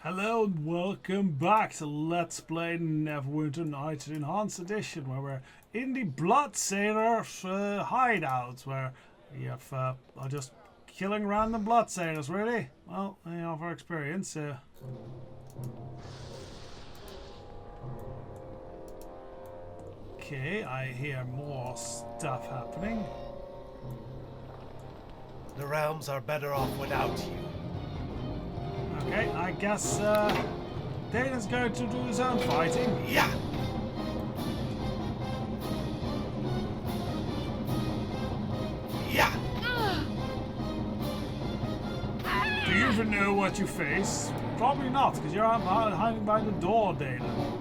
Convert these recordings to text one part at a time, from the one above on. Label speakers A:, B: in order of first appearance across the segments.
A: Hello and welcome back to Let's Play Neverwinter Nights Enhanced Edition, where we're in the Bloodsailor hideout, where we have are just killing random Bloodsailors, really. Well, you know, for experience. Okay, I hear more stuff happening.
B: The realms are better off without you.
A: Okay, I guess Dana's going to do his own fighting.
B: Yeah! Yeah!
A: Do you even know what you face? Probably not, because you're hiding behind the door, Dana.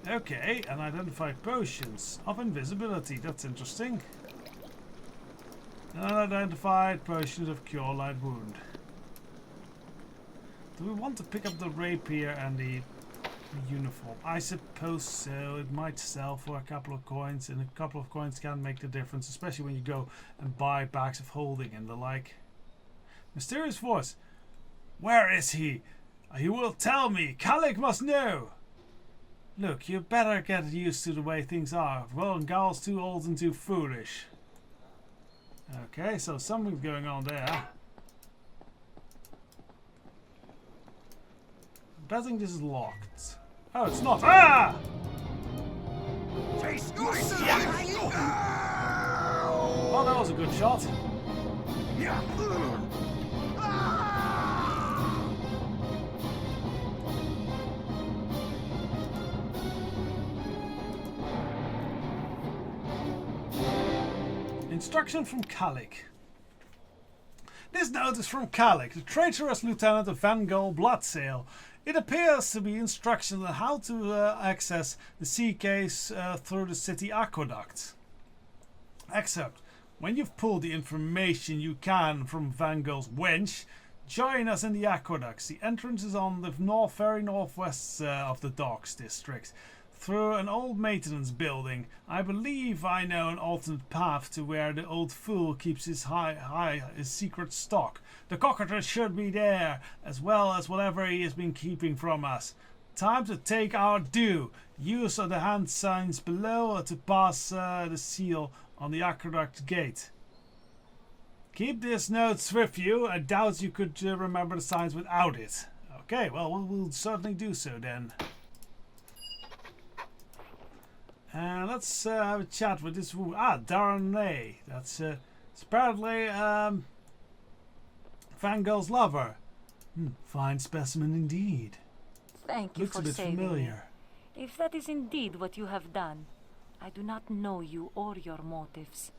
A: Okay, and identified potions of invisibility. That's interesting. Unidentified potions of cure light wound. Do we want to pick up the rapier and the uniform? I suppose so. It might sell for a couple of coins, and a couple of coins can make the difference, especially when you go and buy bags of holding and the like. Mysterious voice. Where is he? He will tell me. Kalik must know. Look, you better get used to the way things are. Well, and Gal's too old and too foolish. Okay, so something's going on there. I'm betting this is locked. Oh, it's not. Ah! Oh, that was a good shot. Instruction from Kalik. This note is from Kalik, the traitorous lieutenant of Vanguard Bloodsailor. It appears to be instructions on how to access the sea case through the city aqueduct. Except, when you've pulled the information you can from Vanguard's wench, join us in the aqueducts. The entrance is on the very northwest of the docks district, through an old maintenance building. I believe I know an alternate path to where the old fool keeps his his secret stock. The cockatrice should be there, as well as whatever he has been keeping from us. Time to take our due. Use of the hand signs below to pass the seal on the aqueduct gate. Keep this notes with you. I doubt you could remember the signs without it. Okay, well, we'll certainly do so then. Let's have a chat with this woman. Darnay. That's apparently Fangirl's lover. Fine specimen indeed.
C: Thank you
A: Looks
C: for
A: a bit
C: saving
A: familiar.
C: me. If that is indeed what you have done, I do not know you or your motives.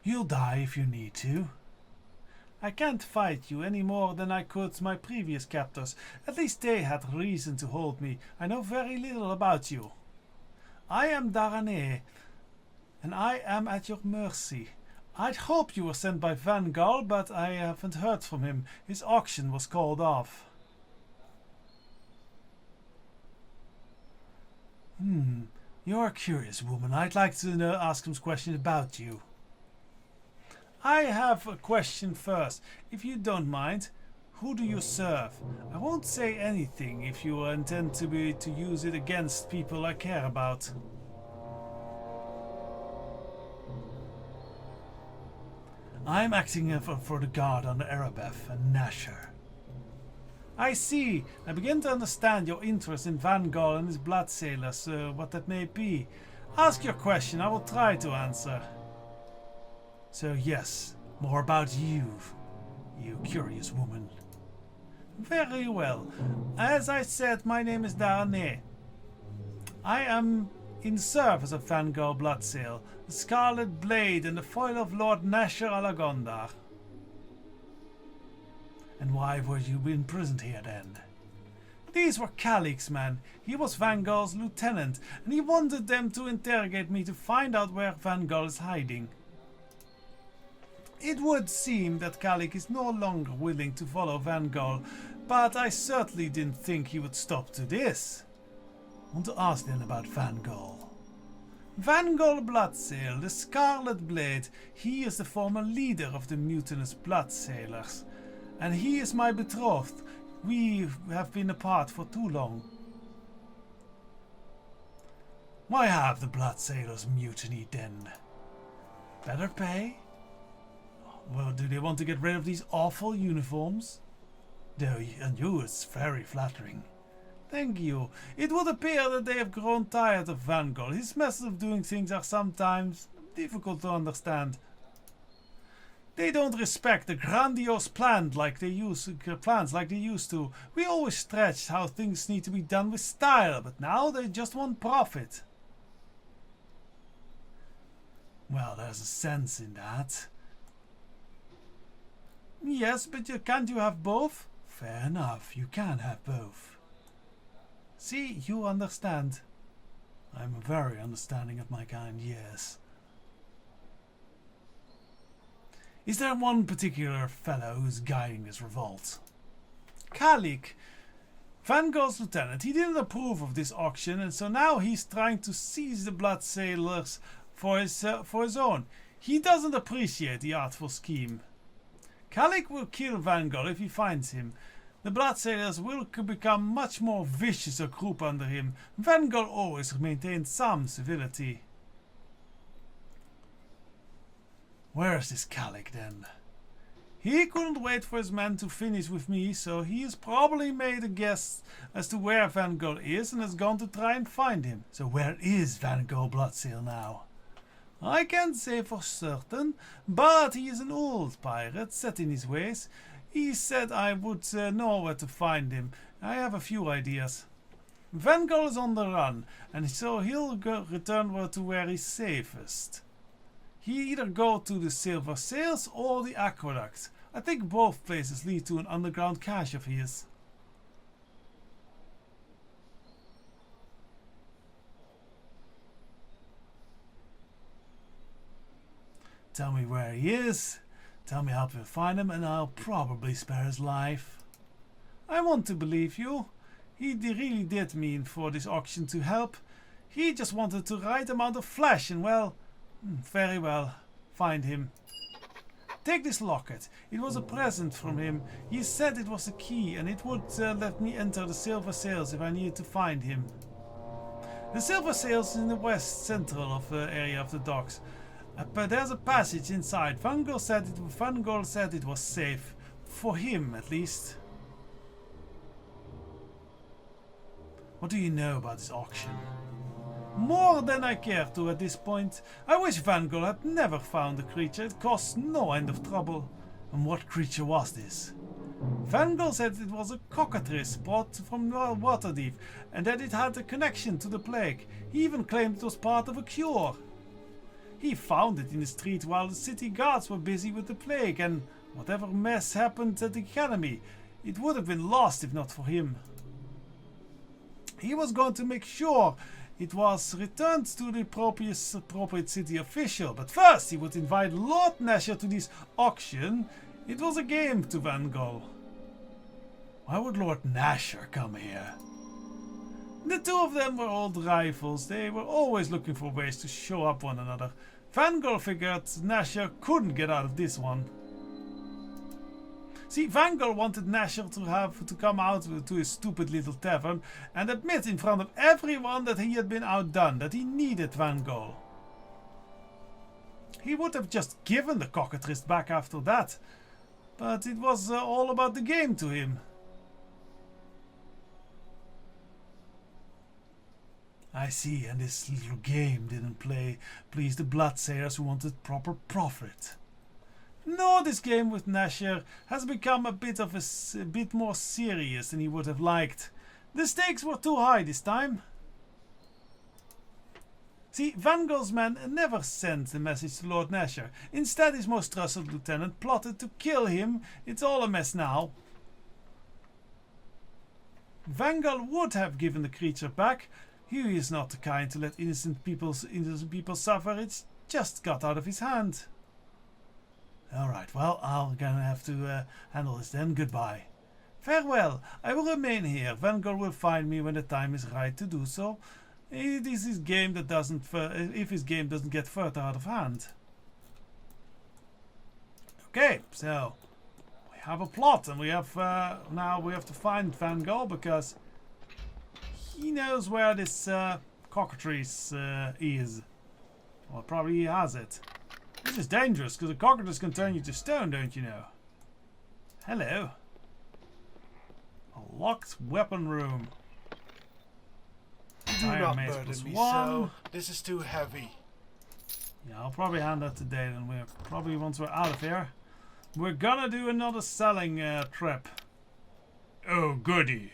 A: You'll die if you need to. I can't fight you any more than I could my previous captors. At least they had reason to hold me. I know very little about you. I am Darnay, and I am at your mercy. I'd hoped you were sent by Vanguard, but I haven't heard from him. His auction was called off. You're a curious woman. I'd like to ask some questions about you. I have a question first, if you don't mind. Who do you serve? I won't say anything if you intend to use it against people I care about. I'm acting for the guard on the Arabeth and Nasher. I see. I begin to understand your interest in Vanguard and his Bloodsailors, what that may be. Ask your question, I will try to answer. So yes, more about you, you curious woman. Very well. As I said, my name is Darnay. I am in service of Vanguard Bloodsailor, the Scarlet Blade and the foil of Lord Nasher Alagondar. And why were you imprisoned here then? These were Kalik's men. He was Vanguard's lieutenant, and he wanted them to interrogate me to find out where Vanguard is hiding. It would seem that Kalik is no longer willing to follow Van Gogh, but I certainly didn't think he would stop to this. I want to ask then about Van Gogh. Van Gogh Bloodsailor, the Scarlet Blade, he is the former leader of the mutinous Bloodsailors, and he is my betrothed. We have been apart for too long. Why have the Bloodsailors mutinied then? Better pay? Well, do they want to get rid of these awful uniforms? Though, and you, it's very flattering. Thank you. It would appear that they have grown tired of Van Gogh. His methods of doing things are sometimes difficult to understand. They don't respect the grandiose plans like they used to. We always stretched how things need to be done with style, but now they just want profit. Well, there's a sense in that. Yes, but can't you have both? Fair enough, you can have both. See, you understand. I'm very understanding of my kind, yes. Is there one particular fellow who's guiding this revolt? Kalik, Van Gogh's lieutenant. He didn't approve of this auction, and so now he's trying to seize the Bloodsailors for his own. He doesn't appreciate the artful scheme. Kalik will kill Van Gogh if he finds him. The Bloodsailors will become much more vicious a group under him. Van Gogh always maintained some civility. Where is this Kalik then? He couldn't wait for his men to finish with me, so he has probably made a guess as to where Van Gogh is and has gone to try and find him. So where is Van Gogh Bloodsailor now? I can't say for certain, but he is an old pirate set in his ways. He said I would know where to find him. I have a few ideas. Van Gogh is on the run, and so he'll return to where he's safest. He either go to the Silver Sails or the Aqueduct. I think both places lead to an underground cache of his. Tell me where he is, tell me how to find him, and I'll probably spare his life. I want to believe you. He really did mean for this auction to help. He just wanted the right amount of flesh, and well, very well, find him. Take this locket. It was a present from him. He said it was a key, and it would let me enter the Silver Sails if I needed to find him. The Silver Sails is in the west central of the area of the docks. But there's a passage inside. Van Gogh said it was safe. For him, at least. What do you know about this auction? More than I care to at this point. I wish Van Gogh had never found the creature. It caused no end of trouble. And what creature was this? Van Gogh said it was a cockatrice brought from Waterdeep, and that it had a connection to the plague. He even claimed it was part of a cure. He found it in the street while the city guards were busy with the plague, and whatever mess happened at the academy, it would have been lost if not for him. He was going to make sure it was returned to the appropriate city official, but first he would invite Lord Nasher to this auction. It was a game to Van Gogh. Why would Lord Nasher come here? The two of them were old rivals. They were always looking for ways to show up one another. Van Gogh figured Nasher couldn't get out of this one. See, Van Gogh wanted Nasher to come out to his stupid little tavern and admit in front of everyone that he had been outdone, that he needed Van Gogh. He would have just given the cockatrice back after that, but it was all about the game to him. I see, and this little game didn't please the Bloodsailors who wanted proper profit. No, this game with Nasher has become a bit more serious than he would have liked. The stakes were too high this time. See, Van Gogh's men never sent the message to Lord Nasher. Instead, his most trusted lieutenant plotted to kill him. It's all a mess now. Van Gogh would have given the creature back. He is not the kind to let innocent people suffer. It's just got out of his hand. Alright, well, I'm gonna have to handle this then. Goodbye. Farewell. I will remain here. Vanguard will find me when the time is right to do so. It is his game that doesn't... if his game doesn't get further out of hand. Okay, so... we have a plot, and we have... now we have to find Vanguard because... he knows where this cockatrice is. Well, probably he has it. This is dangerous because the cockatrice can turn you to stone, don't you know? Hello. A locked weapon room.
B: Do
A: Iron
B: not
A: mace
B: burden
A: plus
B: me
A: 1.
B: so. This is too heavy.
A: Yeah, I'll probably hand that to Dale, and we're probably once we're out of here, we're gonna do another selling trip. Oh, goody.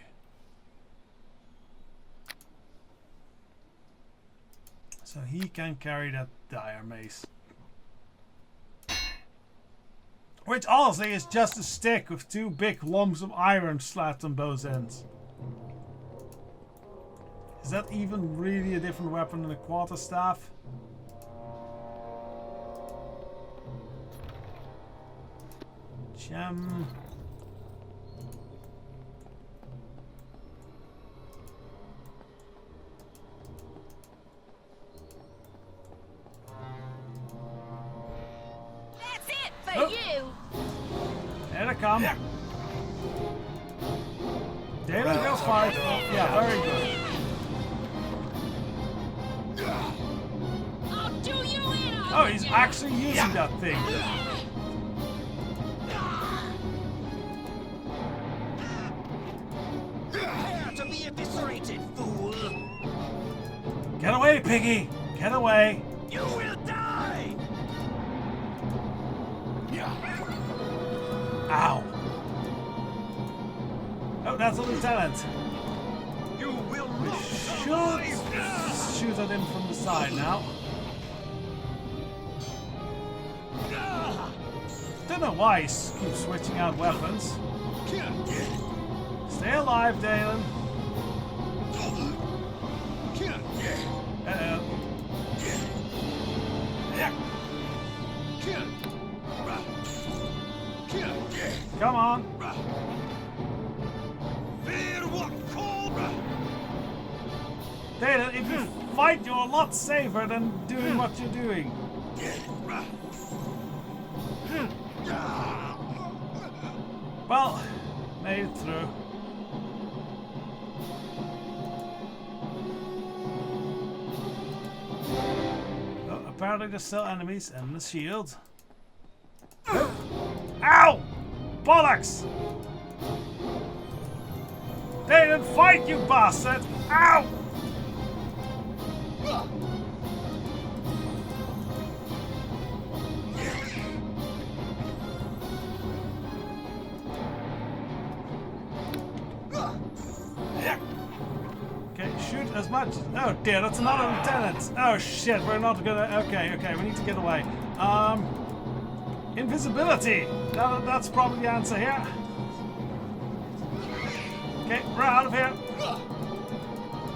A: So he can carry that dire mace. Which honestly is just a stick with 2 big lumps of iron slapped on both ends. Is that even really a different weapon than a quarterstaff? Gem.
D: That's it for you.
A: Here they come. There we go, fight. Yeah, very good.
D: I'll do you in.
A: Oh, he's actually using that thing.
E: Prepare to be eviscerated, fool!
A: Get away, piggy! Get away!
E: You will die!
A: Ow! Oh, that's a lieutenant.
E: You will
A: We
E: not
A: should
E: survive!
A: shoot at him from the side now. Don't know why he keeps switching out weapons. Stay alive, Dalen. Uh-oh. Come on. Dalen, if you fight, you're a lot safer than doing what you're doing. Well, made it through. Oh, apparently there's still enemies and the shield. Ow! Bollocks! They didn't fight, you bastard! Ow! Okay, shoot as much. Oh dear, that's another lieutenant. Oh shit, we're not gonna. Okay, we need to get away. Invisibility. That's probably the answer here. Okay, we're out of here.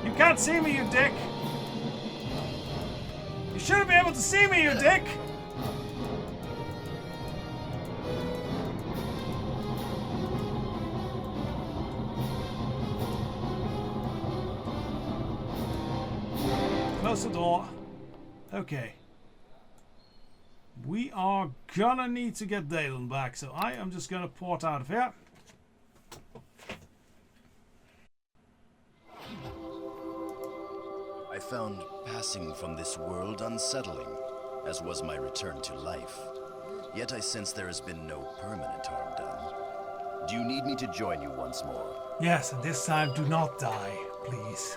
A: You can't see me, you dick. You shouldn't be able to see me, you dick. Close the door. Okay. We are gonna need to get Dalen back, so I am just gonna port out of here.
F: I found passing from this world unsettling, as was my return to life. Yet I sense there has been no permanent harm done. Do you need me to join you once more?
A: Yes, and this time do not die, please.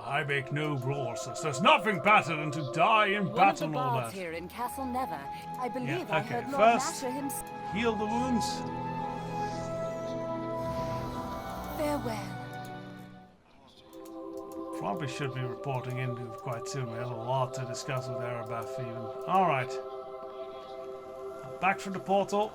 A: I make no brawls. There's nothing better than to die in
G: One of the
A: battle and all
G: bards
A: that.
G: here in Castle Never. I believe
A: Yeah,
G: I
A: okay,
G: heard Lord
A: first-
G: Masher himself.
A: Heal the wounds.
G: Farewell.
A: Probably should be reporting in quite soon. We have a lot to discuss with Erebeth even. Alright. Back through the portal.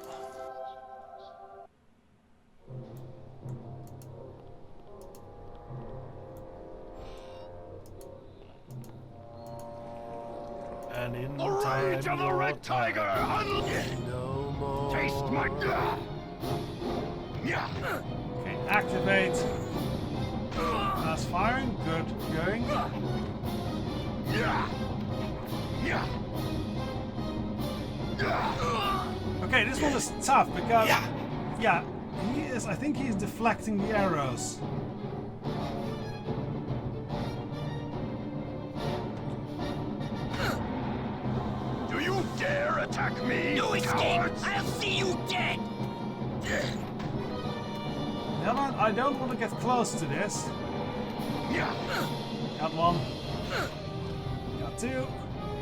A: And and in
E: The rage of the red tiger!
B: No more.
E: Taste my blood! Yeah.
A: Okay, activate. Fast firing, good going.
E: Yeah. Yeah.
A: Okay, this one is tough because yeah, I think he's deflecting the arrows.
E: Do you dare attack me?
D: No escape!
E: cowards?
D: I'll see you dead!
A: Hold on, I don't want to get close to this.
E: Yeah.
A: Got one. Got two.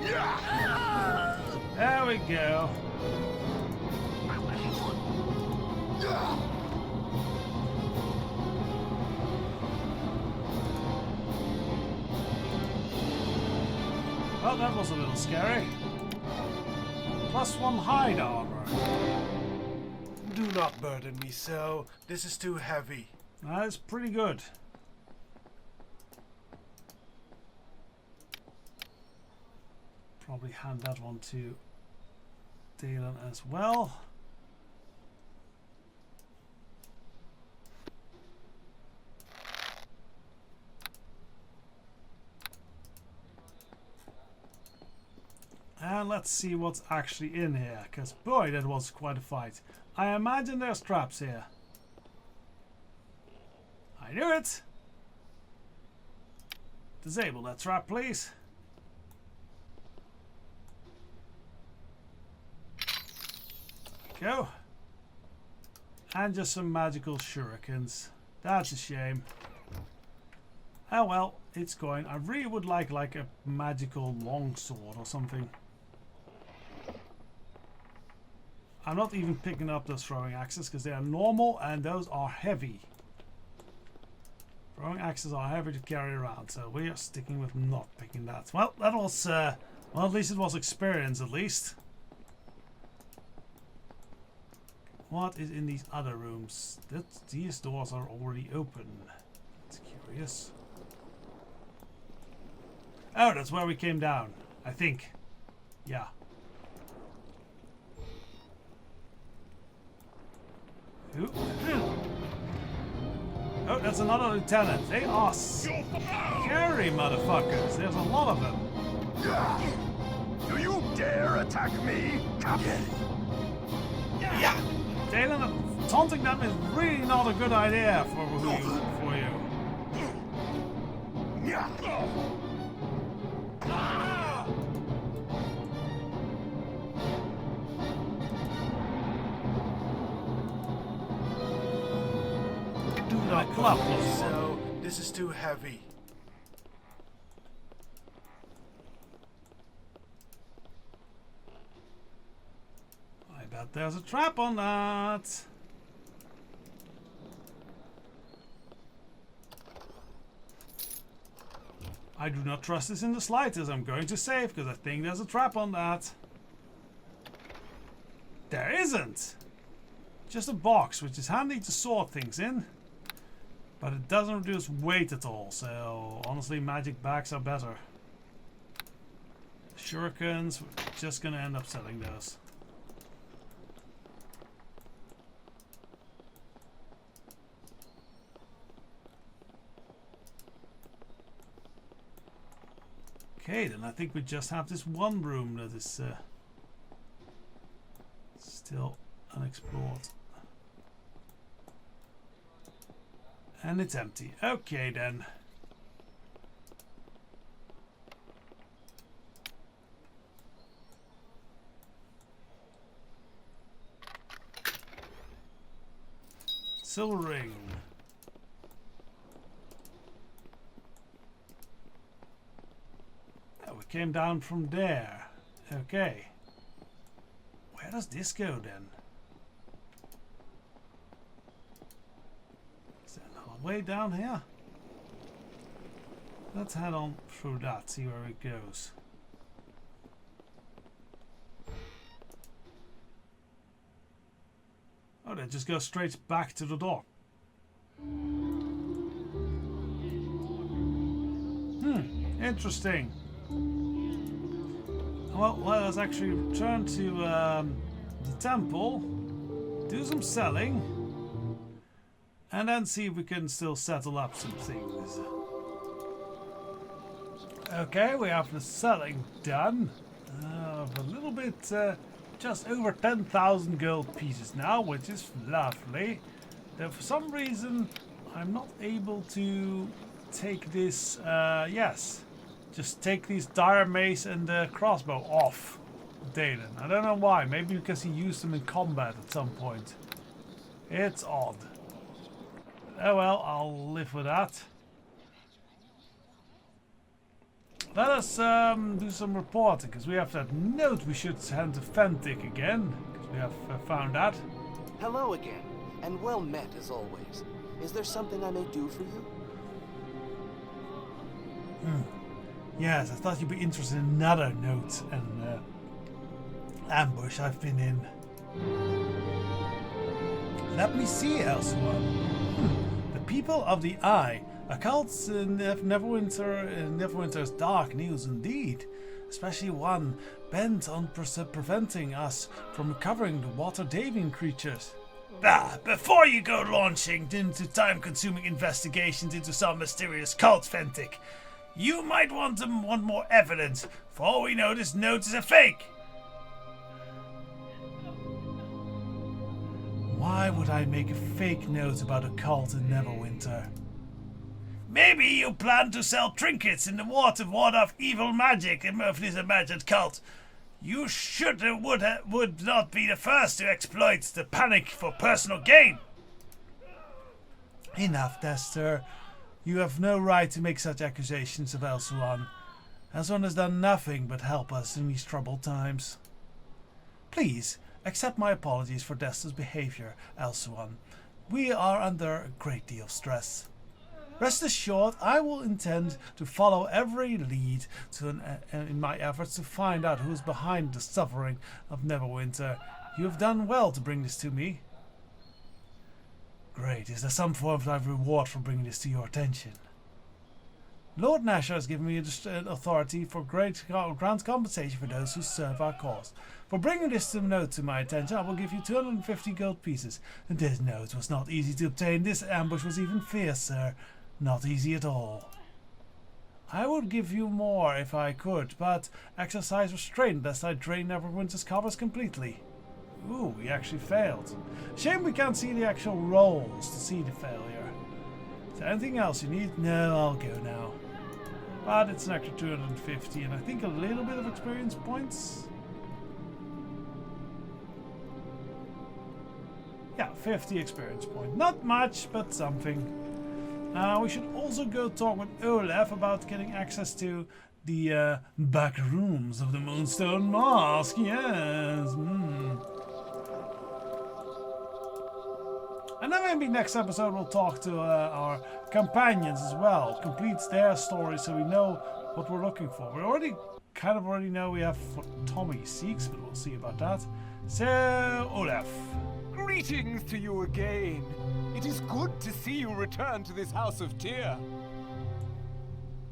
E: Yeah.
A: There we go. Well, that was a little scary. +1 hide armor.
B: Do not burden me so. This is too heavy.
A: That is pretty good. Probably hand that one to Dalen as well. And let's see what's actually in here, because boy, that was quite a fight. I imagine there's traps here. I knew it! Disable that trap, please. Go. And just some magical shurikens. That's a shame. Oh well, it's going. I really would like a magical longsword or something. I'm not even picking up those throwing axes because they are normal and those are heavy. Throwing axes are heavy to carry around, so we are sticking with not picking that. Well, that was, well, at least it was experience, at least. What is in these other rooms? These doors are already open. That's curious. Oh, that's where we came down, I think. Yeah. Ooh. Oh, that's another lieutenant. They are scary motherfuckers. There's a lot of them.
E: Do you dare attack me? Yeah.
A: Dalen, taunting them is really not a good idea for you.
E: Yeah.
B: Do not
A: club
B: burden me
A: was
B: so. This is too heavy.
A: I bet there's a trap on that. I do not trust this in the slightest. I'm going to save because I think there's a trap on that. There isn't. Just a box, which is handy to sort things in. But it doesn't reduce weight at all, so honestly magic bags are better. Shurikens, we're just gonna end up selling those. Okay, then I think we just have this one room that is still unexplored. And it's empty. Okay then. Silver ring. Oh, we came down from there. Okay. Where does this go then? Way down here. Let's head on through that, see where it goes. Oh, that just goes straight back to the door. Interesting. Well, let us actually return to the temple, do some selling, and then see if we can still settle up some things. Okay, we have the selling done. A little bit, just over 10,000 gold pieces now, which is lovely. Though for some reason, I'm not able to take this, yes. Just take these dire mace and the crossbow off Dalen. I don't know why. Maybe because he used them in combat at some point. It's odd. Oh well, I'll live with that. Let us do some reporting, because we have that note we should send to Fentic again. Because we have found that.
H: Hello again, and well met as always. Is there something I may do for you?
A: Yes, I thought you'd be interested in another note and ambush I've been in. Let me see, Elsuan. The people of the Eye, a cult in Neverwinter's dark news indeed. Especially one bent on preventing us from recovering the water-daving creatures. Before you go launching into time-consuming investigations into some mysterious cult, Fentic, you might want more evidence. For all we know, this note is a fake. Why would I make a fake note about a cult in Neverwinter? Maybe you plan to sell trinkets in the water ward off evil magic of this imagined cult. You would not be the first to exploit the panic for personal gain. Enough, Dester. You have no right to make such accusations of Elsuan. Elsuan has done nothing but help us in these troubled times. Please, accept my apologies for Dester's behavior, Elsuan. We are under a great deal of stress. Rest assured, I will intend to follow every lead in my efforts to find out who is behind the suffering of Neverwinter. You have done well to bring this to me. Great. Is there some form of reward for bringing this to your attention? Lord Nasher has given me authority for grant compensation for those who serve our cause. For bringing this note to my attention, I will give you 250 gold pieces. And this note was not easy to obtain. This ambush was even fiercer. Not easy at all. I would give you more if I could, but exercise restraint lest I drain Neverwinter's coffers completely. Ooh, we actually failed. Shame we can't see the actual rolls to see the failure. Is there anything else you need? No, I'll go now. But it's an extra 250 and I think a little bit of experience points. Yeah, 50 experience points. Not much, but something. We should also go talk with Olaf about getting access to the back rooms of the Moonstone Mosque. Yes. And then maybe next episode we'll talk to our companions as well. Complete their story so we know what we're looking for. We already know we have what Tommy seeks, but we'll see about that. So, Olaf.
I: Greetings to you again. It is good to see you return to this house of Tyr.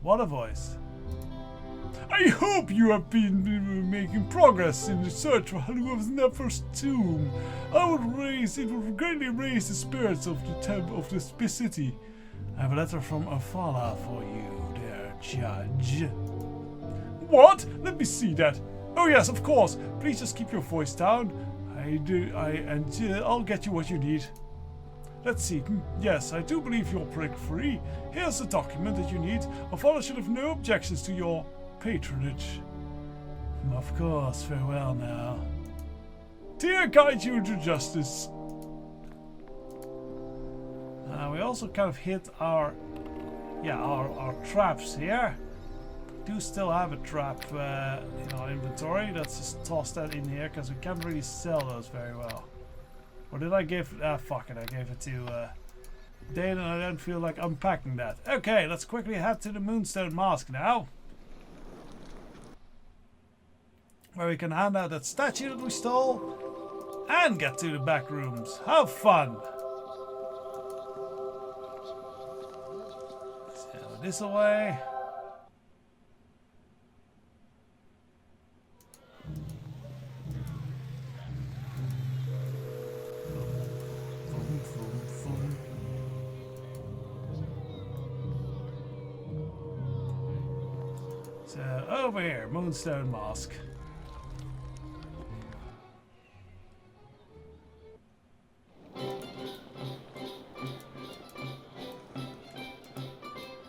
A: What a voice. I hope you have been making progress in the search for Halua's Nefer's tomb. It would greatly raise the spirits of the city. I have a letter from Afala for you, dear judge. What? Let me see that. Oh yes, of course. Please just keep your voice down. I'll get you what you need. Let's see. Yes, I do believe you're prick free. Here's the document that you need. Afala should have no objections to your patronage. Of course, farewell now. Tyr guide you to justice. We also kind of hit our traps here. Do still have a trap in our inventory. Let's just toss that in here because we can't really sell those very well. Or did I give... fuck it, I gave it to Dane and I don't feel like unpacking that. Okay, let's quickly head to the Moonstone Mosque now. Where we can hand out that statue that we stole and get to the back rooms. How fun! So this away. So over here, Moonstone Mask.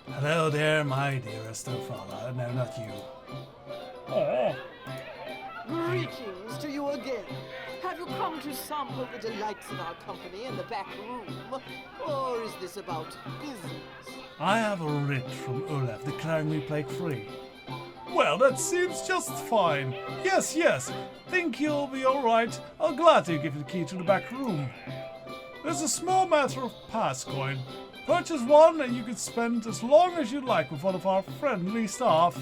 A: Hello there, my dearest Ophala. No, not you. Oh.
H: Greetings to you again. Have you come to sample the delights of our company in the back room? Or is this about business?
A: I have a writ from Olaf declaring me plague free. Well, that seems just fine. Yes, yes. Think you'll be alright. I'll gladly give you the key to the back room. There's a small matter of pass coin. Purchase one and you can spend as long as you like with one of our friendly staff.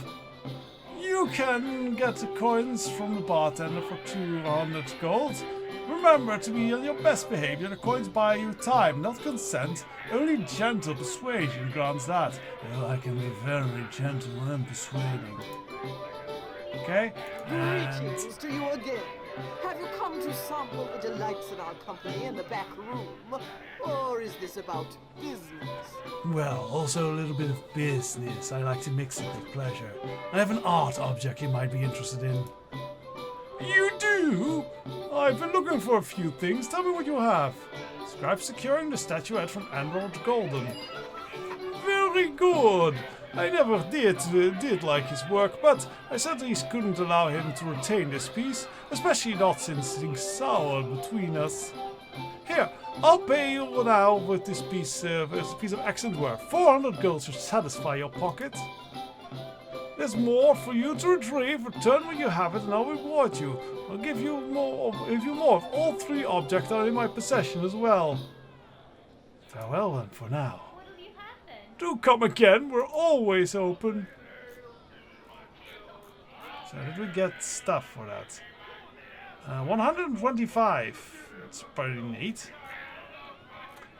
A: You can get the coins from the bartender for 200 gold. Remember to be on your best behavior. The coins buy you time, not consent. Only gentle persuasion grants that. Though I can be very gentle when I'm persuading. Okay?
H: Greetings to you again. Have you come to sample the delights of our company in the back room? Or is this about business?
A: Well, also a little bit of business. I like to mix it with pleasure. I have an art object you might be interested in. You do? I've been looking for a few things. Tell me what you have. Scribe securing the statuette from Emerald Golden. Very good. I never did like his work, but I certainly couldn't allow him to retain this piece, especially not since things soured between us. Here, I'll pay you now with this piece of excellent work. 400 gold should satisfy your pocket. There's more for you to retrieve. Return when you have it, and I'll reward you. I'll give you more of all three objects are in my possession as well. Farewell then for now. Do come again, we're always open. So did we get stuff for that? 125. That's pretty neat.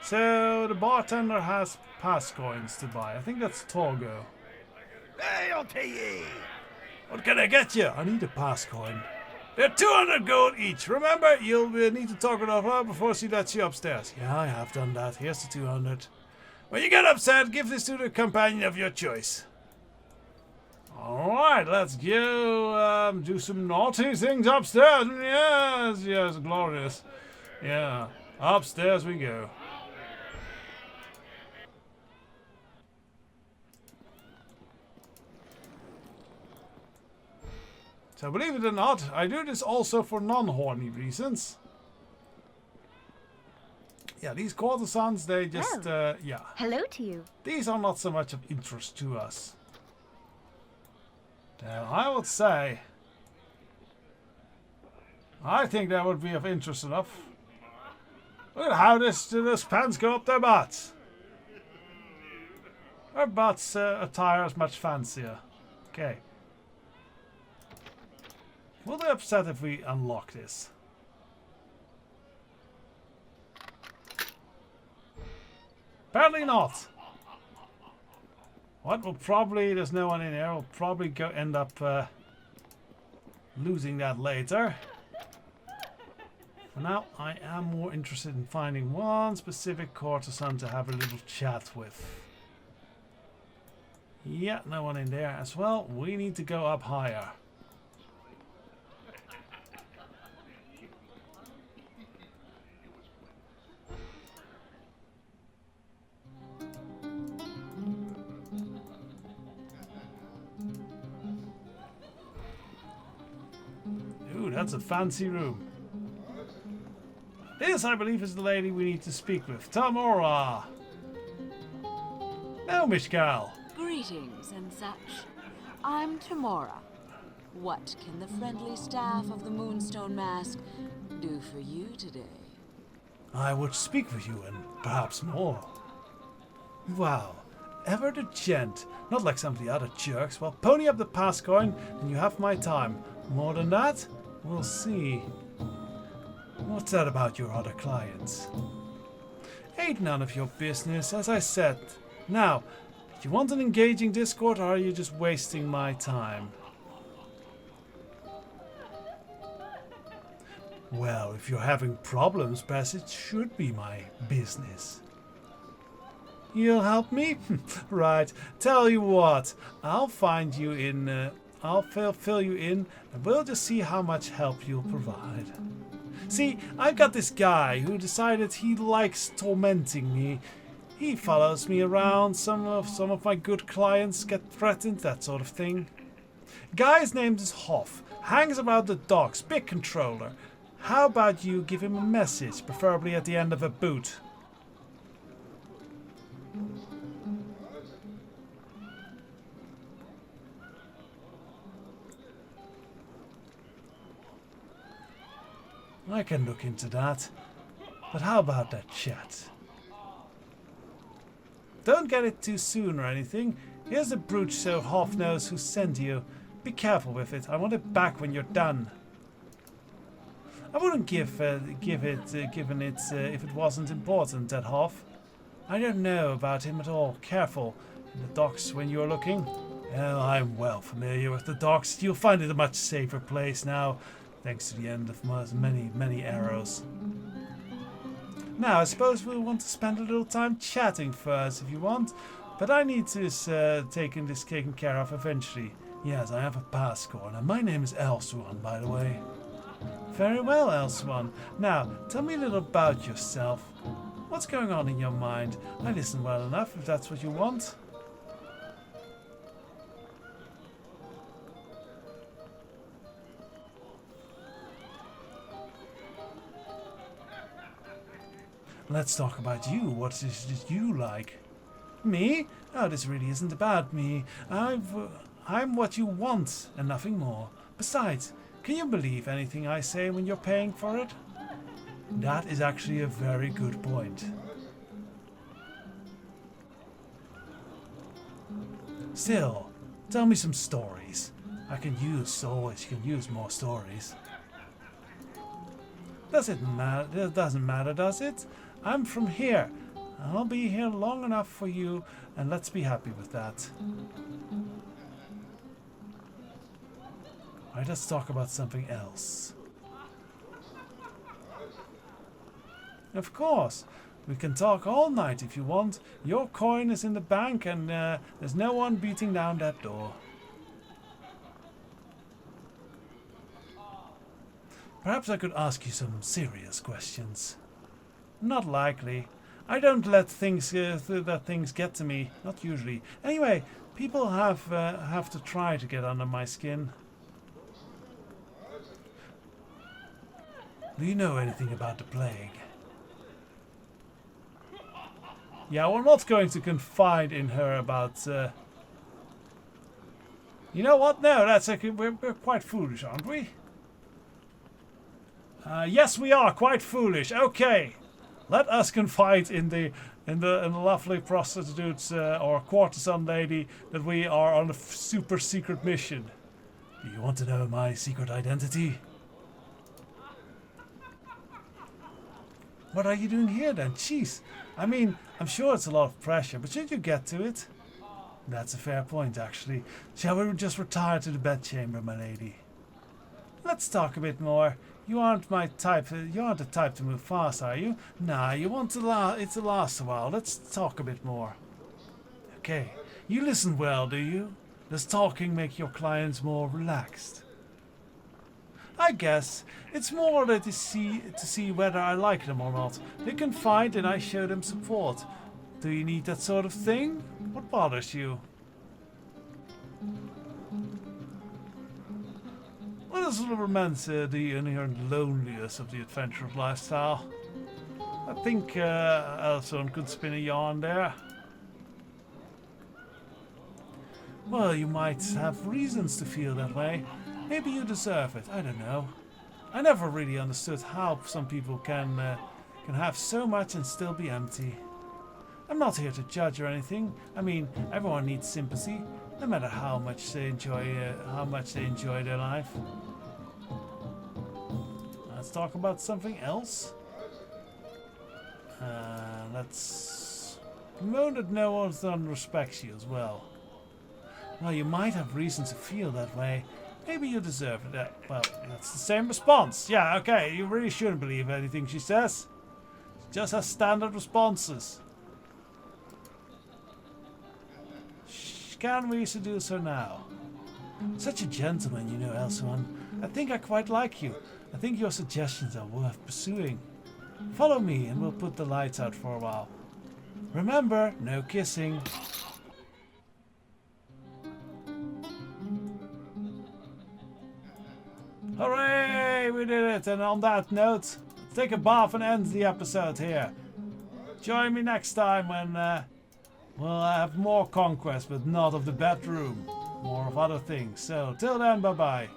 A: So the bartender has pass coins to buy. I think that's Togo.
E: Hey, I'll pay ye.
A: What can I get you? I need a pass coin. They're 200 gold each. Remember, you'll need to talk it over before she lets you upstairs. Yeah, I have done that. Here's the 200. When you get upset, give this to the companion of your choice. Alright, let's go do some naughty things upstairs. Yes, yes, glorious. Yeah, upstairs we go. So believe it or not, I do this also for non-horny reasons. Yeah, these courtesans, they just, yeah.
D: Hello to you.
A: These are not so much of interest to us. Now, I would say, I think that would be of interest enough. Look at how this pants go up their butts. Her butts attire is much fancier. Okay. Will they upset if we unlock this? Apparently not. What will probably, there's no one in here, we'll probably end up losing that later. For now, I am more interested in finding one specific courtesan to have a little chat with. Yeah, no one in there as well. We need to go up higher. That's a fancy room. This, I believe, is the lady we need to speak with. Tamora! Now, Mishkal.
J: Greetings and such. I'm Tamora. What can the friendly staff of the Moonstone Mask do for you today?
A: I would speak with you and perhaps more. Wow. Ever the gent. Not like some of the other jerks. Well, pony up the pass coin and you have my time. More than that? We'll see. What's that about your other clients? Ain't none of your business, as I said. Now, do you want an engaging discord or are you just wasting my time? Well, if you're having problems, perhaps it should be my business. You'll help me? Right. Tell you what. I'll find you in... I'll fill you in, and we'll just see how much help you'll provide. See, I've got this guy who decided he likes tormenting me. He follows me around. Some of my good clients get threatened, that sort of thing. Guy's name is Hoff. Hangs about the docks. Big controller. How about you give him a message, preferably at the end of a boot? I can look into that. But how about that chat? Don't get it too soon or anything. Here's a brooch so Hoff knows who sent you. Be careful with it. I want it back when you're done. I wouldn't give it if it wasn't important, that Hoff. I don't know about him at all. Careful in the docks when you're looking. Well, I'm well familiar with the docks. You'll find it a much safer place now, thanks to the end of many arrows. Now, I suppose we'll want to spend a little time chatting first, if you want. But I need this taken care of eventually. Yes, I have a pass score. Now, my name is Elsuan, by the way. Very well, Elsuan. Now, tell me a little about yourself. What's going on in your mind? I listen well enough, if that's what you want. Let's talk about you. What is it you like? Me? Oh, this really isn't about me. I'm what you want and nothing more. Besides, can you believe anything I say when you're paying for it? That is actually a very good point. Still, tell me some stories. I can use more stories. Does it matter? It doesn't matter, does it? I'm from here. I'll be here long enough for you, and let's be happy with that. Alright, let's talk about something else. Of course, we can talk all night if you want. Your coin is in the bank, and there's no one beating down that door. Perhaps I could ask you some serious questions. Not likely. I don't let things get to me. Not usually. Anyway, people have to try to get under my skin. Do you know anything about the plague? Yeah, we're not going to confide in her about... You know what? No, that's okay. We're quite foolish, aren't we? Yes, we are quite foolish. Okay. Let us confide in the lovely prostitute or courtesan lady that we are on a super secret mission. Do you want to know my secret identity? What are you doing here then? Jeez. I mean, I'm sure it's a lot of pressure, but should you get to it? That's a fair point, actually. Shall we just retire to the bedchamber, my lady? Let's talk a bit more. You aren't my type. You aren't the type to move fast, are you? Nah, you want to last a while. Let's talk a bit more. Okay. You listen well, do you? Does talking make your clients more relaxed? I guess it's more that to see whether I like them or not. They confide and I show them support. Do you need that sort of thing? What bothers you? What does romance the inherent loneliness of the adventurous lifestyle? I think Elsuan could spin a yarn there. Well, you might have reasons to feel that way. Maybe you deserve it. I don't know. I never really understood how some people can have so much and still be empty. I'm not here to judge or anything. I mean, everyone needs sympathy, no matter how much they enjoy their life. Let's talk about something else. Let's know that no one respects you as well. Well, you might have reason to feel that way. Maybe you deserve it. Well, that's the same response. Yeah, okay, you really shouldn't believe anything she says. She just has standard responses. Can we seduce her now? Such a gentleman, you know, Elsuan. I think I quite like you. I think your suggestions are worth pursuing. Follow me and we'll put the lights out for a while. Remember, no kissing. Hooray! We did it! And on that note, take a bath and end the episode here. Join me next time when we'll have more conquest, but not of the bedroom. More of other things. So, till then, bye-bye.